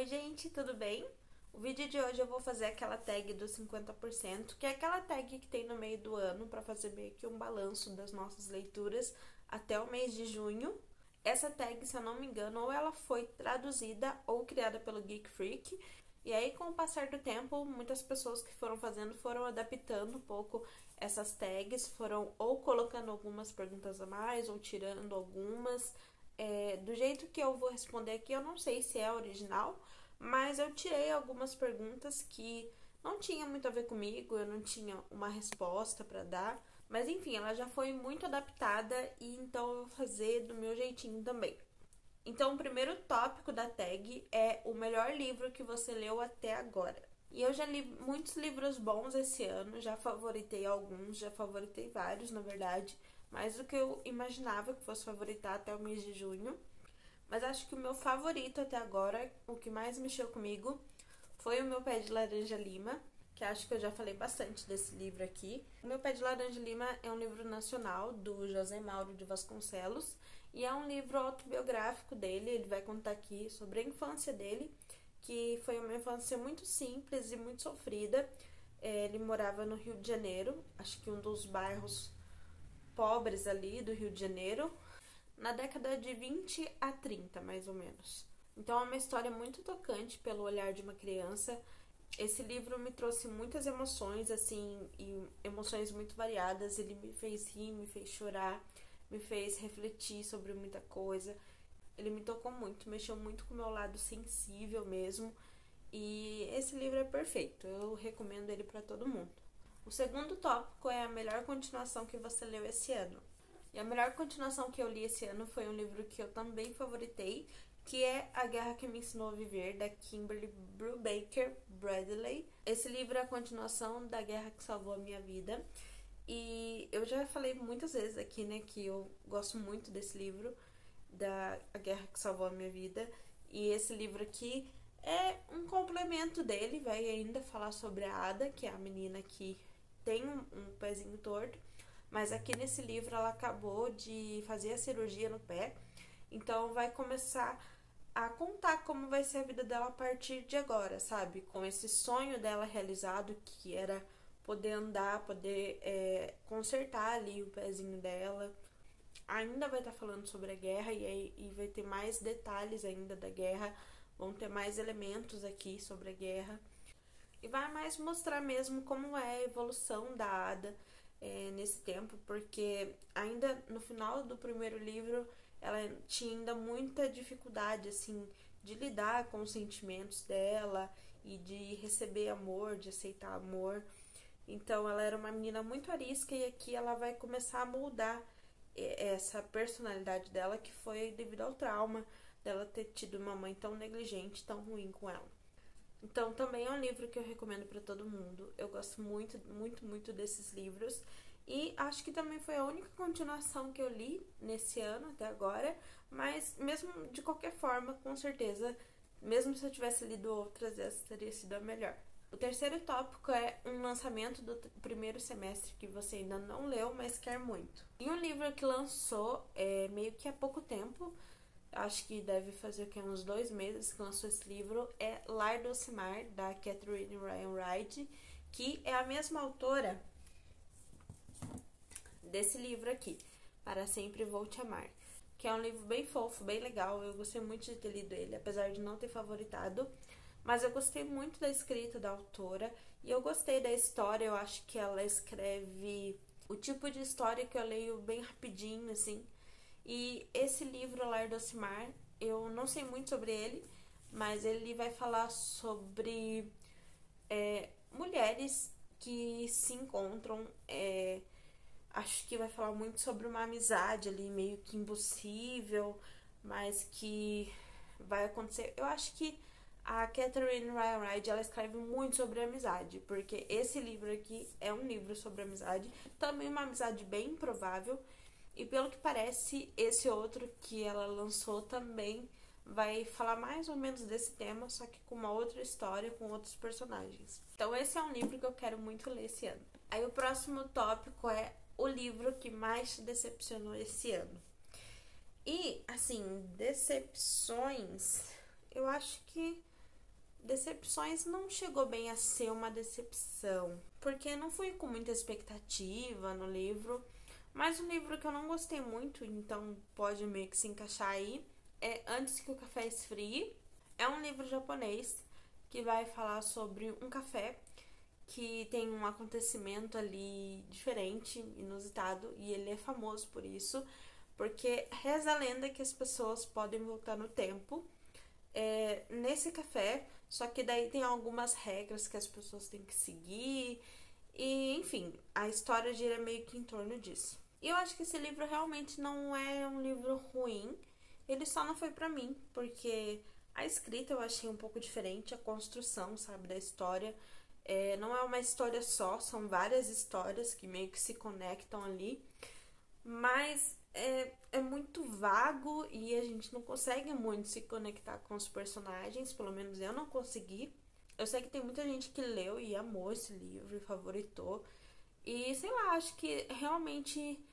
Oi gente, tudo bem? O vídeo de hoje eu vou fazer aquela tag dos 50%, que é aquela tag que tem no meio do ano para fazer meio que um balanço das nossas leituras até o mês de junho. Essa tag, se eu não me engano, ou ela foi traduzida ou criada pelo Geek Freak. E aí, com o passar do tempo, muitas pessoas que foram fazendo foram adaptando um pouco essas tags, foram ou colocando algumas perguntas a mais ou tirando algumas. Do jeito que eu vou responder aqui, eu não sei se é original, mas eu tirei algumas perguntas que não tinha muito a ver comigo, eu não tinha uma resposta para dar, mas enfim, ela já foi muito adaptada e então eu vou fazer do meu jeitinho também. Então, o primeiro tópico da tag é o melhor livro que você leu até agora. E eu já li muitos livros bons esse ano, já favoritei alguns, já favoritei vários, na verdade, mais do que eu imaginava que fosse favoritar até o mês de junho. Mas acho que o meu favorito até agora, o que mais mexeu comigo, foi o Meu Pé de Laranja Lima, que acho que eu já falei bastante desse livro aqui. O Meu Pé de Laranja Lima é um livro nacional do José Mauro de Vasconcelos e é um livro autobiográfico dele. Ele vai contar aqui sobre a infância dele, que foi uma infância muito simples e muito sofrida. Ele morava no Rio de Janeiro, acho que um dos bairros pobres ali do Rio de Janeiro, na década de 20 a 30, mais ou menos. Então é uma história muito tocante pelo olhar de uma criança. Esse livro me trouxe muitas emoções, assim, e emoções muito variadas. Ele me fez rir, me fez chorar, me fez refletir sobre muita coisa. Ele me tocou muito, mexeu muito com o meu lado sensível mesmo. E esse livro é perfeito, eu recomendo ele para todo mundo. O segundo tópico é a melhor continuação que você leu esse ano. E a melhor continuação que eu li esse ano foi um livro que eu também favoritei, que é A Guerra que Me Ensinou a Viver, da Kimberly Brubaker Bradley. Esse livro é a continuação da Guerra que Salvou a Minha Vida. E eu já falei muitas vezes aqui, né, que eu gosto muito desse livro, da A Guerra que Salvou a Minha Vida. E esse livro aqui é um complemento dele, vai ainda falar sobre a Ada, que é a menina que tem um pezinho torto. Mas aqui nesse livro ela acabou de fazer a cirurgia no pé, então vai começar a contar como vai ser a vida dela a partir de agora, sabe? Com esse sonho dela realizado, que era poder andar, poder consertar ali o pezinho dela. Ainda vai estar falando sobre a guerra e vai ter mais detalhes ainda da guerra, vão ter mais elementos aqui sobre a guerra. E vai mais mostrar mesmo como é a evolução da Ada nesse tempo, porque ainda no final do primeiro livro ela tinha ainda muita dificuldade assim de lidar com os sentimentos dela e de receber amor, de aceitar amor. Então ela era uma menina muito arisca e aqui ela vai começar a moldar essa personalidade dela, que foi devido ao trauma dela ter tido uma mãe tão negligente, tão ruim com ela. Então também é um livro que eu recomendo para todo mundo. Eu gosto muito, muito, muito desses livros. E acho que também foi a única continuação que eu li nesse ano até agora. Mas mesmo de qualquer forma, com certeza, mesmo se eu tivesse lido outras, essa teria sido a melhor. O terceiro tópico é um lançamento do primeiro semestre que você ainda não leu, mas quer muito. E um livro que lançou meio que há pouco tempo, acho que deve fazer uns 2 meses que lançou esse livro, é Lar do Ocimar, da Catherine Ryan Wright, que é a mesma autora desse livro aqui, Para Sempre Vou Te Amar, que é um livro bem fofo, bem legal. Eu gostei muito de ter lido ele, apesar de não ter favoritado, mas eu gostei muito da escrita da autora e eu gostei da história. Eu acho que ela escreve o tipo de história que eu leio bem rapidinho, assim. E esse livro, Lar do Ocimar, eu não sei muito sobre ele, mas ele vai falar sobre mulheres que se encontram. Acho que vai falar muito sobre uma amizade ali, meio que impossível, mas que vai acontecer. Eu acho que a Catherine Ryan Wright, ela escreve muito sobre amizade, porque esse livro aqui é um livro sobre amizade, também uma amizade bem improvável. E pelo que parece, esse outro que ela lançou também vai falar mais ou menos desse tema, só que com uma outra história, com outros personagens. Então esse é um livro que eu quero muito ler esse ano. Aí o próximo tópico é o livro que mais te decepcionou esse ano. E, assim, decepções, eu acho que decepções não chegou bem a ser uma decepção, porque não fui com muita expectativa no livro, mas um livro que eu não gostei muito, então pode meio que se encaixar aí, é Antes que o Café Esfrie. É um livro japonês que vai falar sobre um café que tem um acontecimento ali diferente, inusitado, e ele é famoso por isso, porque reza a lenda que as pessoas podem voltar no tempo nesse café, só que daí tem algumas regras que as pessoas têm que seguir, e enfim, a história gira meio que em torno disso. E eu acho que esse livro realmente não é um livro ruim, ele só não foi pra mim, porque a escrita eu achei um pouco diferente, a construção, sabe, da história. Não é uma história só, são várias histórias que meio que se conectam ali, mas é muito vago e a gente não consegue muito se conectar com os personagens, pelo menos eu não consegui. Eu sei que tem muita gente que leu e amou esse livro e favoritou, e sei lá, acho que realmente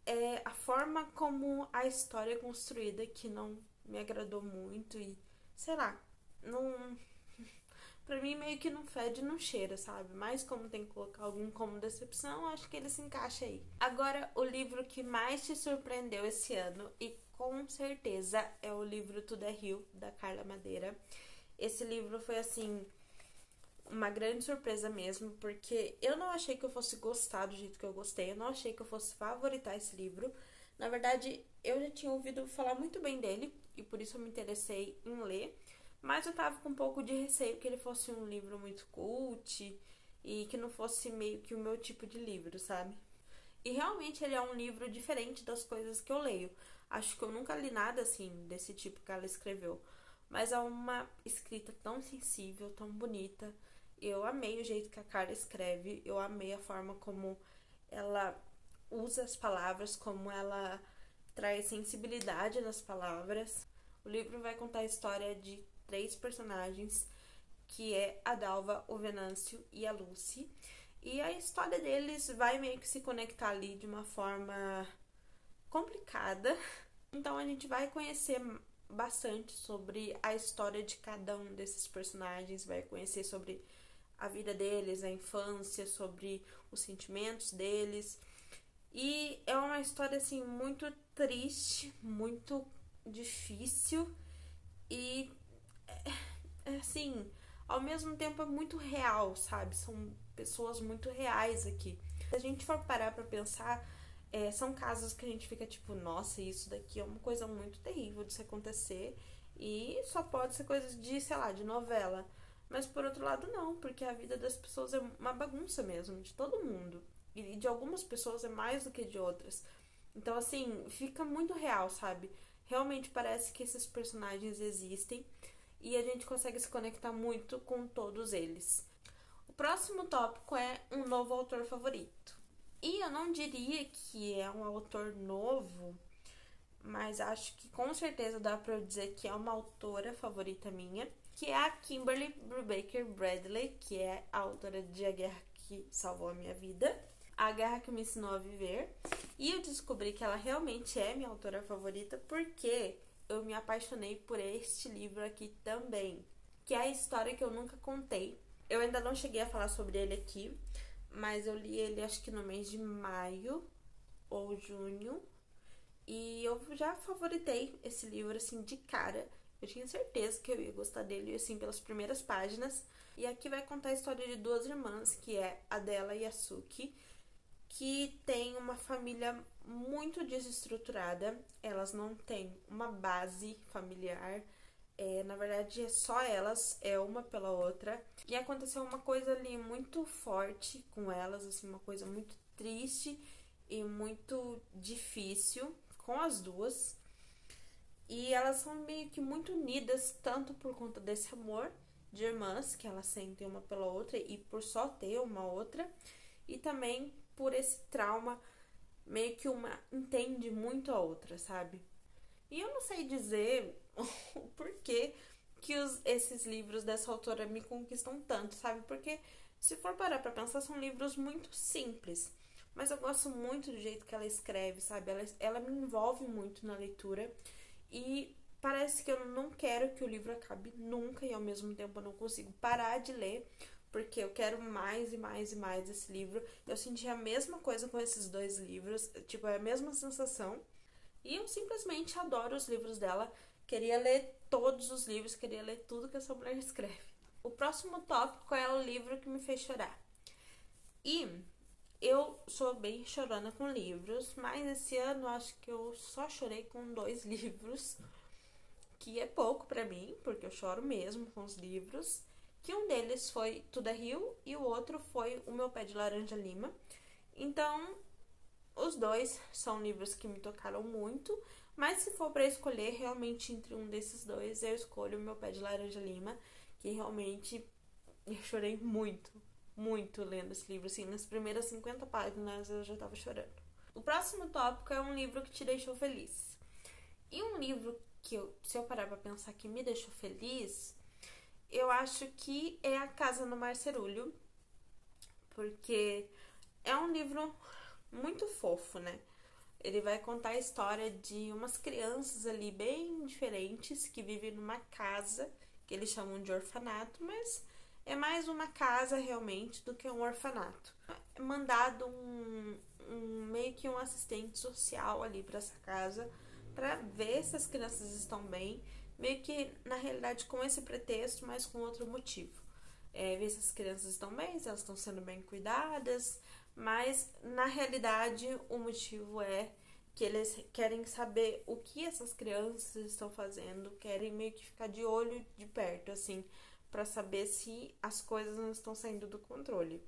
é a forma como a história é construída que não me agradou muito e sei lá, não. Pra mim, meio que não fede, não cheira, sabe? Mas como tem que colocar algum como decepção, acho que ele se encaixa aí. Agora, o livro que mais te surpreendeu esse ano, e com certeza é o livro Tudo é Rio, da Carla Madeira. Esse livro foi, assim, uma grande surpresa mesmo, porque eu não achei que eu fosse gostar do jeito que eu gostei, eu não achei que eu fosse favoritar esse livro. Na verdade, eu já tinha ouvido falar muito bem dele, e por isso eu me interessei em ler. Mas eu tava com um pouco de receio que ele fosse um livro muito cult e que não fosse meio que o meu tipo de livro, sabe? E realmente ele é um livro diferente das coisas que eu leio. Acho que eu nunca li nada assim desse tipo que ela escreveu. Mas é uma escrita tão sensível, tão bonita. Eu amei o jeito que a Carla escreve, eu amei a forma como ela usa as palavras, como ela traz sensibilidade nas palavras. O livro vai contar a história de 3 personagens, que é a Dalva, o Venâncio e a Lucy. E a história deles vai meio que se conectar ali de uma forma complicada. Então a gente vai conhecer bastante sobre a história de cada um desses personagens, vai conhecer sobre a vida deles, a infância, sobre os sentimentos deles. E é uma história assim muito triste, muito difícil e assim, ao mesmo tempo é muito real, sabe? São pessoas muito reais aqui. Se a gente for parar pra pensar, são casos que a gente fica tipo, nossa, isso daqui é uma coisa muito terrível de se acontecer e só pode ser coisa de, sei lá, de novela. Mas por outro lado não, porque a vida das pessoas é uma bagunça mesmo, de todo mundo. E de algumas pessoas é mais do que de outras. Então assim, fica muito real, sabe? Realmente parece que esses personagens existem e a gente consegue se conectar muito com todos eles. O próximo tópico é um novo autor favorito. E eu não diria que é um autor novo, mas acho que com certeza dá pra eu dizer que é uma autora favorita minha, que é a Kimberly Brubaker Bradley, que é a autora de A Guerra que Salvou a Minha Vida, A Guerra que Me Ensinou a Viver. E eu descobri que ela realmente é minha autora favorita porque eu me apaixonei por este livro aqui também, que é a história que eu nunca contei. Eu ainda não cheguei a falar sobre ele aqui, mas eu li ele acho que no mês de maio ou junho, e eu já favoritei esse livro assim de cara. Eu tinha certeza que eu ia gostar dele assim pelas primeiras páginas. E aqui vai contar a história de 2 irmãs, que é a Della e a Suki, que tem uma família muito desestruturada. Elas não têm uma base familiar. Na verdade, é só elas, é uma pela outra. E aconteceu uma coisa ali muito forte com elas, assim, uma coisa muito triste e muito difícil com as duas. E elas são meio que muito unidas, tanto por conta desse amor de irmãs que elas sentem uma pela outra e por só ter uma outra, e também por esse trauma, meio que uma entende muito a outra, sabe? E eu não sei dizer o porquê que esses livros dessa autora me conquistam tanto, sabe? Porque se for parar pra pensar, são livros muito simples, mas eu gosto muito do jeito que ela escreve, sabe? Ela me envolve muito na leitura e parece que eu não quero que o livro acabe nunca e ao mesmo tempo eu não consigo parar de ler, porque eu quero mais e mais e mais desse livro. Eu senti a mesma coisa com esses dois livros, tipo, é a mesma sensação. E eu simplesmente adoro os livros dela. Queria ler todos os livros, queria ler tudo que essa mulher escreve. O próximo tópico é o livro que me fez chorar. E eu sou bem chorona com livros, mas esse ano eu acho que eu só chorei com 2 livros, que é pouco pra mim, porque eu choro mesmo com os livros. Que um deles foi Tudo é Rio e o outro foi O Meu Pé de Laranja Lima. Então, os dois são livros que me tocaram muito, mas se for para escolher realmente entre um desses dois, eu escolho O Meu Pé de Laranja Lima, que realmente eu chorei muito, muito lendo esse livro. Assim, nas primeiras 50 páginas eu já tava chorando. O próximo tópico é um livro que te deixou feliz. E um livro que, se eu parar pra pensar que me deixou feliz, eu acho que é A Casa no Marcerulho, porque é um livro muito fofo, né? Ele vai contar a história de umas crianças ali bem diferentes que vivem numa casa que eles chamam de orfanato, mas é mais uma casa realmente do que um orfanato. É mandado meio que um assistente social ali para essa casa para ver se as crianças estão bem, meio que na realidade com esse pretexto, mas com outro motivo. Ver se as crianças estão bem, se elas estão sendo bem cuidadas, mas na realidade o motivo é que eles querem saber o que essas crianças estão fazendo, querem meio que ficar de olho de perto, assim, para saber se as coisas não estão saindo do controle.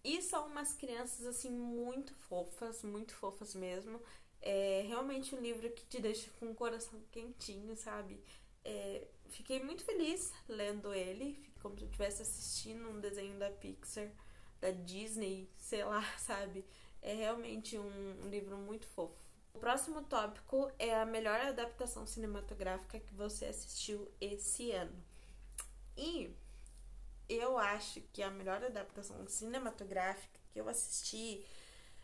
E são umas crianças, assim, muito fofas mesmo. É realmente um livro que te deixa com o coração quentinho, sabe? Fiquei muito feliz lendo ele, como se eu estivesse assistindo um desenho da Pixar, da Disney, sei lá, sabe? É realmente um livro muito fofo. O próximo tópico é a melhor adaptação cinematográfica que você assistiu esse ano. E eu acho que a melhor adaptação cinematográfica que eu assisti,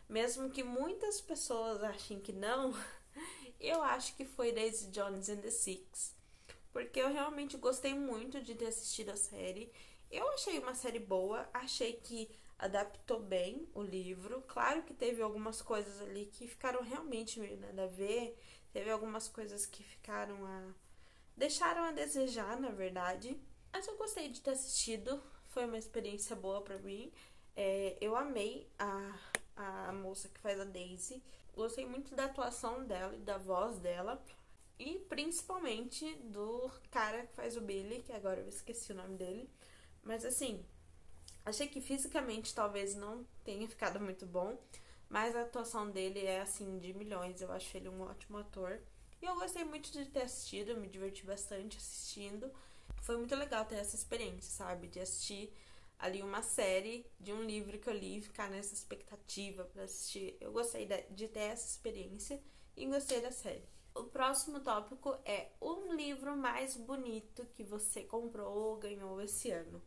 mesmo que muitas pessoas achem que não, eu acho que foi Daisy Jones and the Six. Porque eu realmente gostei muito de ter assistido a série. Eu achei uma série boa, achei que adaptou bem o livro. Claro que teve algumas coisas ali que ficaram realmente meio nada a ver. Teve algumas coisas que deixaram a desejar, na verdade. Mas eu gostei de ter assistido. Foi uma experiência boa pra mim. Eu amei a moça que faz a Daisy. Gostei muito da atuação dela e da voz dela. E principalmente do cara que faz o Billy, que agora eu esqueci o nome dele. Mas assim, achei que fisicamente talvez não tenha ficado muito bom, mas a atuação dele é assim de milhões. Eu acho ele um ótimo ator. E eu gostei muito de ter assistido, eu me diverti bastante assistindo. Foi muito legal ter essa experiência, sabe? De assistir ali uma série de um livro que eu li e ficar nessa expectativa pra assistir. Eu gostei de ter essa experiência e gostei da série. O próximo tópico é um livro mais bonito que você comprou ou ganhou esse ano.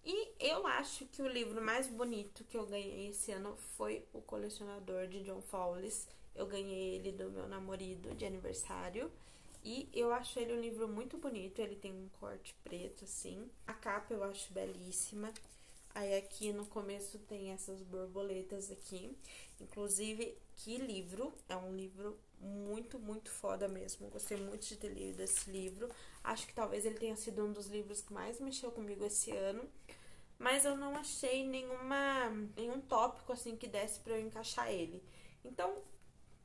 E eu acho que o livro mais bonito que eu ganhei esse ano foi O Colecionador, de John Fowles. Eu ganhei ele do meu namorado de aniversário. E eu acho ele um livro muito bonito. Ele tem um corte preto, assim. A capa eu acho belíssima. Aí aqui no começo tem essas borboletas aqui. Inclusive, que livro. É um livro muito, muito foda mesmo. Gostei muito de ter lido esse livro. Acho que talvez ele tenha sido um dos livros que mais mexeu comigo esse ano. Mas eu não achei nenhum tópico assim que desse pra eu encaixar ele. Então,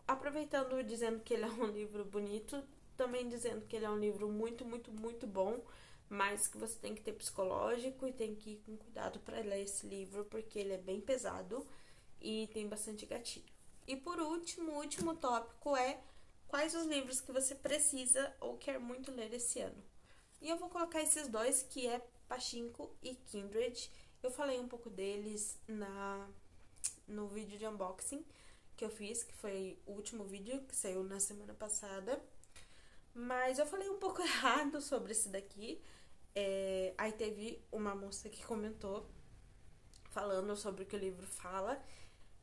aproveitando dizendo que ele é um livro bonito, também dizendo que ele é um livro muito, muito, muito bom, mas que você tem que ter psicológico e tem que ir com cuidado para ler esse livro, porque ele é bem pesado e tem bastante gatilho. E por último, o último tópico é quais os livros que você precisa ou quer muito ler esse ano. E eu vou colocar esses dois, que é Pachinko e Kindred. Eu falei um pouco deles no vídeo de unboxing que eu fiz, que foi o último vídeo que saiu na semana passada. Mas eu falei um pouco errado sobre esse daqui. Aí teve uma moça que comentou falando sobre o que o livro fala,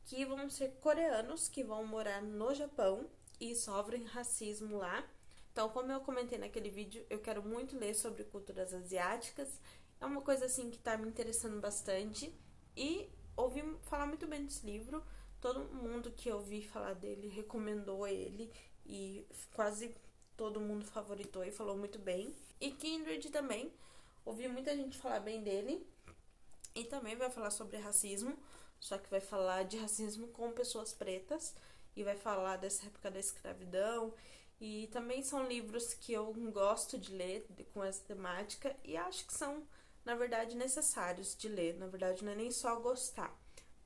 que vão ser coreanos que vão morar no Japão e sofrem racismo lá. Então, como eu comentei naquele vídeo, eu quero muito ler sobre culturas asiáticas. É uma coisa assim que tá me interessando bastante. E ouvi falar muito bem desse livro. Todo mundo que eu ouvi falar dele recomendou ele. E quase todo mundo favoritou e falou muito bem. E Kindred também. Ouvi muita gente falar bem dele. E também vai falar sobre racismo. Só que vai falar de racismo com pessoas pretas. E vai falar dessa época da escravidão. E também são livros que eu gosto de ler com essa temática. E acho que são, na verdade, necessários de ler. Na verdade, não é nem só gostar.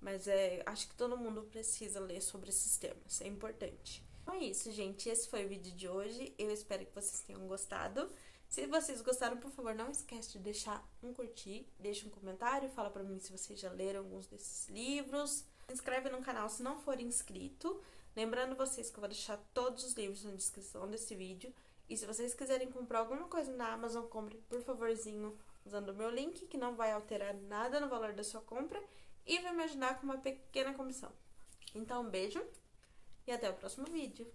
Mas acho que todo mundo precisa ler sobre esses temas. É importante. Então é isso, gente. Esse foi o vídeo de hoje. Eu espero que vocês tenham gostado. Se vocês gostaram, por favor, não esquece de deixar um curtir, deixa um comentário, fala pra mim se vocês já leram alguns desses livros. Se inscreve no canal se não for inscrito. Lembrando vocês que eu vou deixar todos os livros na descrição desse vídeo. E se vocês quiserem comprar alguma coisa na Amazon, compre por favorzinho usando o meu link, que não vai alterar nada no valor da sua compra e vai me ajudar com uma pequena comissão. Então, um beijo e até o próximo vídeo.